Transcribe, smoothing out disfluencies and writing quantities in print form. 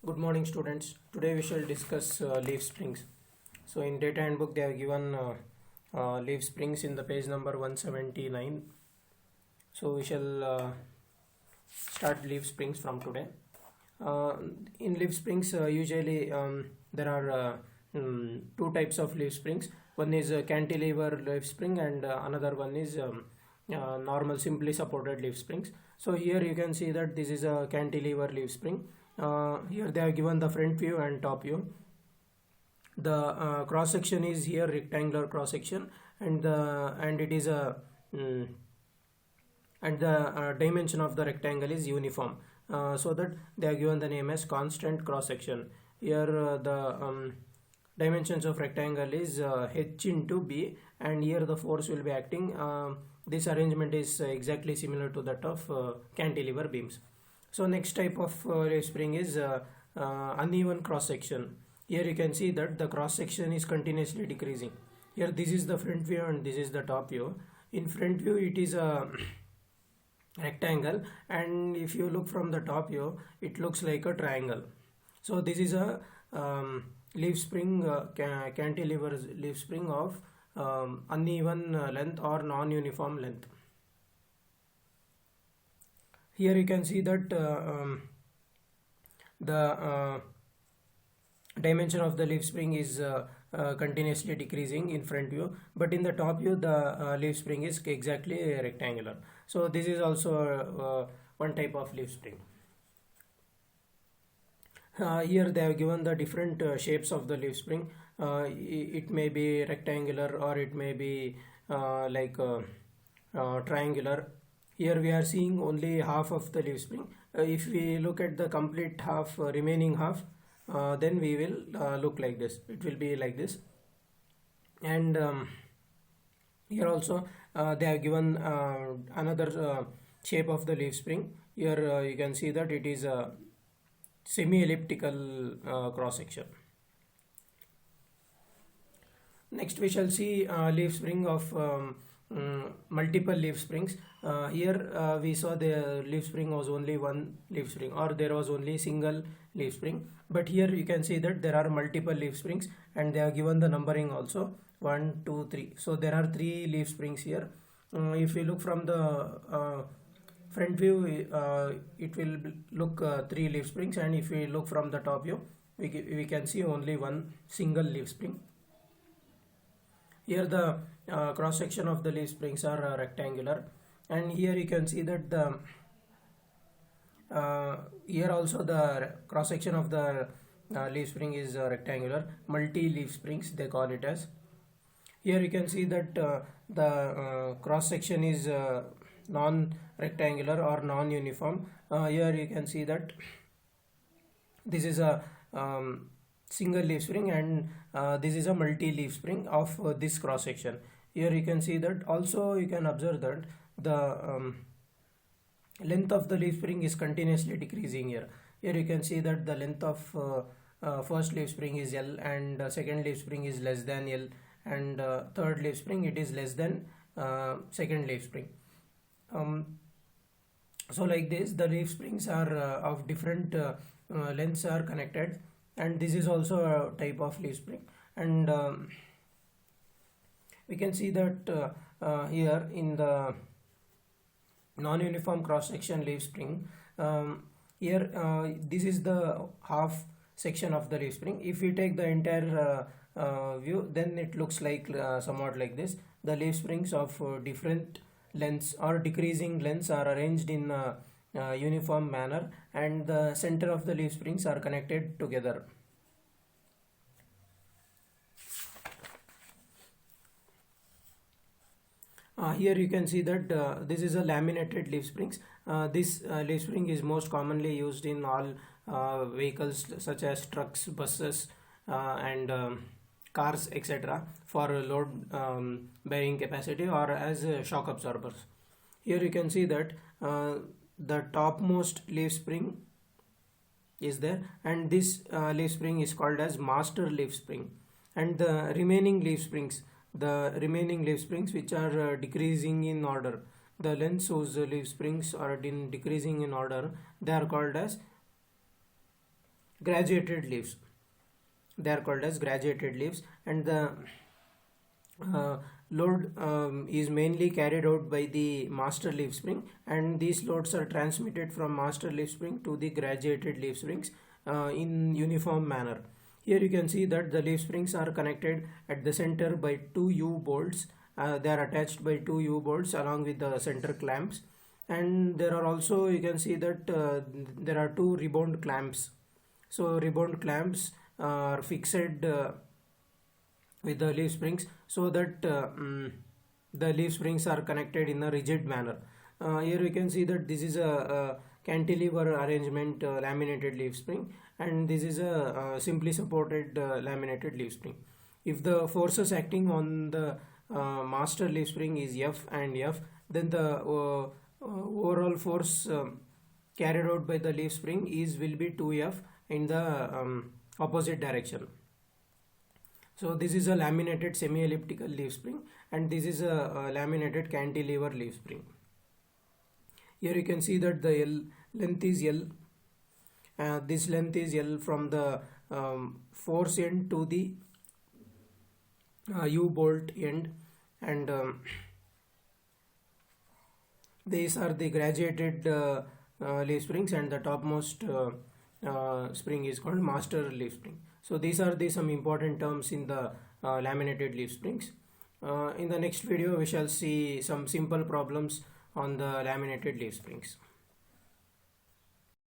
Good morning, students. Today we shall discuss leaf springs. So in data handbook they have given leaf springs in the page number 179. So we shall start leaf springs from today. Uh, in leaf springs, usually there are two types of leaf springs. One is cantilever leaf spring, and another one is normal simply supported leaf springs. So here you can see that this is a cantilever leaf spring. Here they have given the front view and top view. The cross section is here rectangular cross section, and it is a and the dimension of the rectangle is uniform, so that they are given the name as constant cross section. Here the dimensions of rectangle is h into b, and here the force will be acting. This arrangement is exactly similar to that of cantilever beams. So next type of leaf spring is uneven cross section. Here you can see that the cross section is continuously decreasing. Here this is the front view and this is the top view. In front view it is a rectangle, and if you look from the top view it looks like a triangle. So this is a leaf spring, cantilever leaf spring of uneven length or non-uniform length. Here you can see that the dimension of the leaf spring is continuously decreasing in front view, but in the top view the leaf spring is exactly rectangular. So this is also one type of leaf spring. Here they have given the different shapes of the leaf spring. It may be rectangular or it may be triangular. Here we are seeing only half of the leaf spring. If we look at the complete half, remaining half, then we will look like this. It will be like this. And here also they have given another shape of the leaf spring. Here you can see that it is a semi-elliptical cross section. Next we shall see leaf spring of multiple leaf springs. Here we saw the leaf spring was only one leaf spring, or there was only single leaf spring, but here you can see that there are multiple leaf springs, and they are given the numbering also 1 2 3. So there are 3 leaf springs here. If you look from the front view, it will look 3 leaf springs, and if we look from the top view we can see only one single leaf spring. Here the cross section of the leaf springs are rectangular, and here you can see that the here also the cross section of the leaf spring is rectangular. Multi leaf springs they call it as. Here you can see that the cross section is non-rectangular or non-uniform. Here you can see that this is a single leaf spring, and this is a multi leaf spring of this cross section. Here you can see that also you can observe that the length of the leaf spring is continuously decreasing here. Here you can see that the length of first leaf spring is L, and second leaf spring is less than L, and third leaf spring it is less than second leaf spring. So like this the leaf springs are of different lengths are connected, and this is also a type of leaf spring. And we can see that here in the non-uniform cross-section leaf spring, here this is the half section of the leaf spring. If we take the entire view, then it looks like somewhat like this. The leaf springs of different lengths or decreasing lengths are arranged in uniform manner, and the center of the leaf springs are connected together. Here you can see that this is a laminated leaf springs. This leaf spring is most commonly used in all vehicles such as trucks, buses, and cars, etc., for load bearing capacity or as shock absorbers. Here you can see that the topmost leaf spring is there, and this leaf spring is called as master leaf spring, and the remaining leaf springs which are decreasing in order, the lengths whose leaf springs are decreasing in order, they are called as graduated leaves. They are called as graduated leaves, and the load is mainly carried out by the master leaf spring, and these loads are transmitted from master leaf spring to the graduated leaf springs in uniform manner. Here you can see that the leaf springs are connected at the center by two U-bolts. They are attached by two U-bolts along with the center clamps, and there are also, you can see that there are two rebound clamps. So rebound clamps are fixed with the leaf springs, so that the leaf springs are connected in a rigid manner. Here you can see that this is a cantilever arrangement laminated leaf spring, and this is a simply supported laminated leaf spring. If the forces acting on the master leaf spring is F and F, then the overall force carried out by the leaf spring will be 2F in the opposite direction. So this is a laminated semi-elliptical leaf spring, and this is a laminated cantilever leaf spring. Here you can see that the L length is L. This length is L from the force end to the U-bolt end, and these are the graduated leaf springs, and the topmost spring is called master leaf spring. So these are some important terms in the laminated leaf springs. In the next video we shall see some simple problems on the laminated leaf springs.